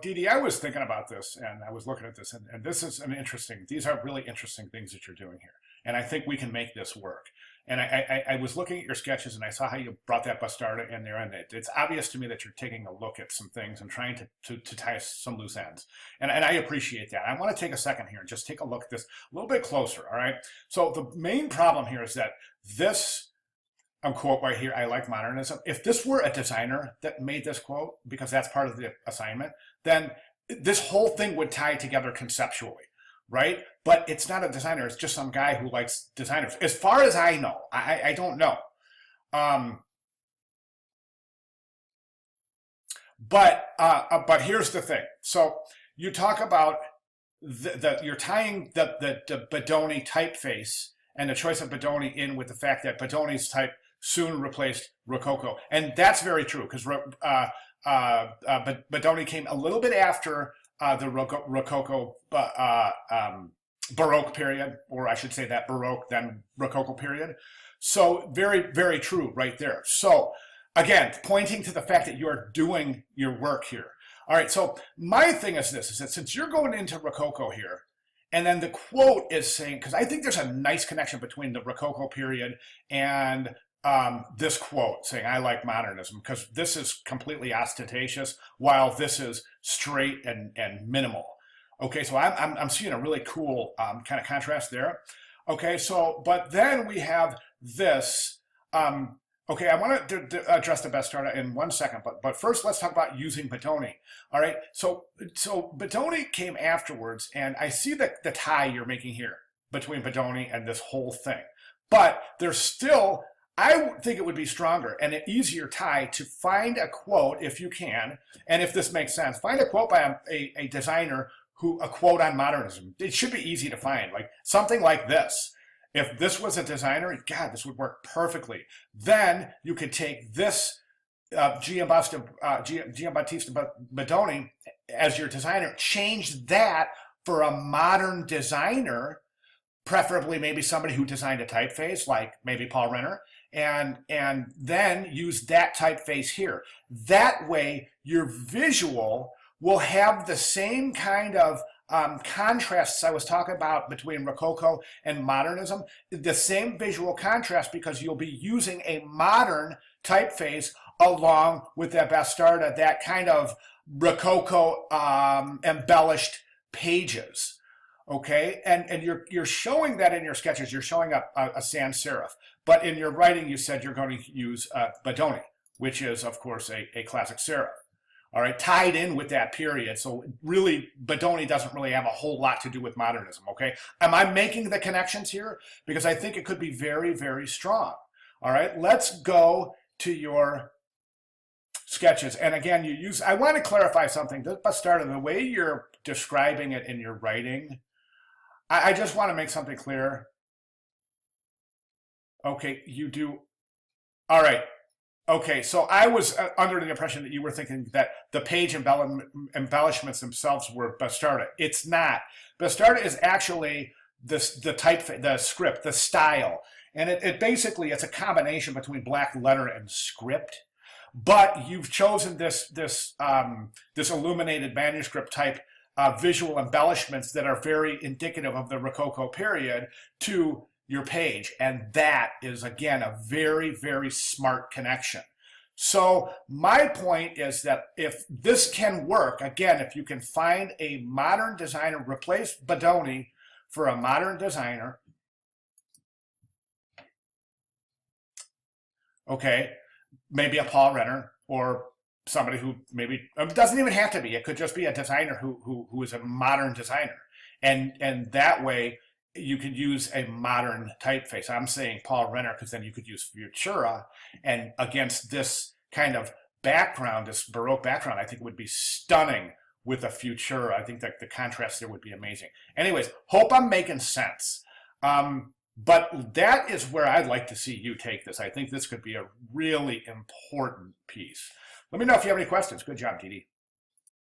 Didi, I was thinking about this and I was looking at this, and this is these are really interesting things that you're doing here. And I think we can make this work. And I was looking at your sketches and I saw how you brought that bastarda in there, and it's obvious to me that you're taking a look at some things and trying to tie some loose ends. And I appreciate that. I want to take a second here and just take a look at this a little bit closer, all right? So the main problem here is that this quote right here, I like modernism. If this were a designer that made this quote, because that's part of the assignment, then this whole thing would tie together conceptually, right? But it's not a designer. It's just some guy who likes designers. As far as I know, I don't know. But here's the thing. So you talk about you're tying the Bodoni typeface and the choice of Bodoni in with the fact that Bodoni's type soon replaced Rococo. And that's very true, because Bodoni came a little bit after the Rococo Baroque period, or I should say that Baroque then Rococo period. So very, very true right there. So again, pointing to the fact that you're doing your work here. All right, so my thing is this, is that since you're going into Rococo here, and then the quote is saying, because I think there's a nice connection between the Rococo period and this quote saying, I like modernism, because this is completely ostentatious while this is straight and minimal. Okay, so I'm seeing a really cool kind of contrast there. Okay, so, but then we have this. Okay, I want to address the bastarda in 1 second, but first let's talk about using Bodoni. All right, so Bodoni came afterwards, and I see the tie you're making here between Bodoni and this whole thing. But there's still, I think it would be stronger and an easier tie to find a quote, if you can, and if this makes sense, find a quote by a designer a quote on modernism. It should be easy to find, like something like this. If this was a designer, God, this would work perfectly. Then you could take this Giambattista Bodoni as your designer, change that for a modern designer, preferably maybe somebody who designed a typeface, like maybe Paul Renner, and then use that typeface here. That way, your visual will have the same kind of contrasts I was talking about between Rococo and modernism, the same visual contrast, because you'll be using a modern typeface along with that bastarda, that kind of Rococo embellished pages. Okay, and you're showing that in your sketches. You're showing a sans serif, but in your writing you said you're going to use Bodoni, which is of course a classic serif. All right, tied in with that period. So really, Bodoni doesn't really have a whole lot to do with modernism, okay? Am I making the connections here? Because I think it could be very, very strong. All right, let's go to your sketches. And again, I want to clarify something. Let's start with the way you're describing it in your writing. I just want to make something clear. Okay, you do. All right. Okay, so I was under the impression that you were thinking that the page embellishments themselves were bastarda. It's not. Bastarda is actually the script, the style, and it basically, it's a combination between black letter and script. But you've chosen this illuminated manuscript type visual embellishments that are very indicative of the Rococo period to your page, and that is again a very, very smart connection. So my point is that if this can work, again, if you can find a modern designer, replace Bodoni for a modern designer, okay, maybe a Paul Renner or somebody who maybe, it doesn't even have to be, it could just be a designer who is a modern designer, and that way you could use a modern typeface. I'm saying Paul Renner because then you could use Futura, and against this kind of background, this Baroque background, I think it would be stunning with a Futura. I think that the contrast there would be amazing. Anyways, hope I'm making sense. But that is where I'd like to see you take this. I think this could be a really important piece. Let me know if you have any questions. Good job, Didi.